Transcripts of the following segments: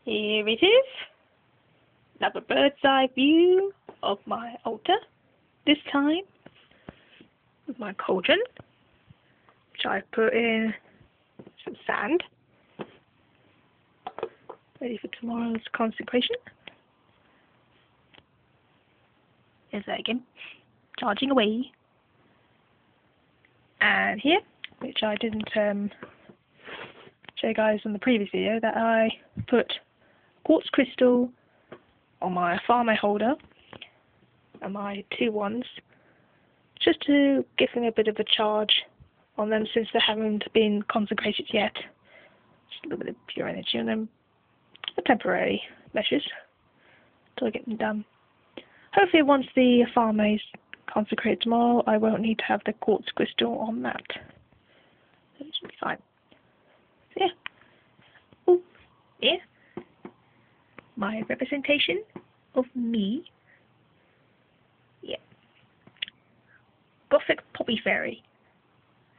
Here it is. Another bird's eye view of my altar. This time with my cauldron, which I've put in some sand, ready for tomorrow's consecration. There's that again, charging away. And here, which I didn't show you guys in the previous video, that I put quartz crystal on my Fame holder and my 2 wands, just to give them a bit of a charge on them since they haven't been consecrated yet. Just a little bit of pure energy on them for temporary measures until I get them done. Hopefully once the Fame is consecrated tomorrow, I won't need to have the quartz crystal on that. So it should be fine. So yeah. Ooh, yeah. My representation of me. Yeah. Gothic Poppy Fairy.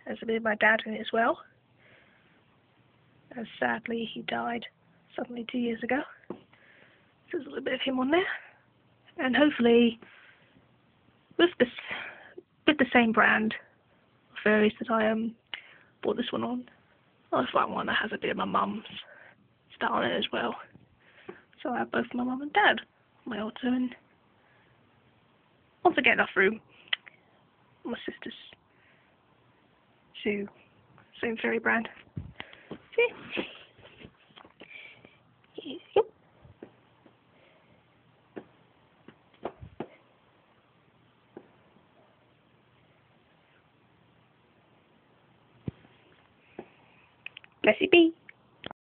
Has a bit of my dad in it as well. And sadly he died suddenly 2 years ago. So there's a little bit of him on there. And hopefully with the same brand of fairies that I bought this one on, I'll find one that has a bit of my mum's style on it as well. So I have both my mum and dad on my altar, and once I get enough room, my sister's 2, same fairy brand. See? Yep. Bless you be.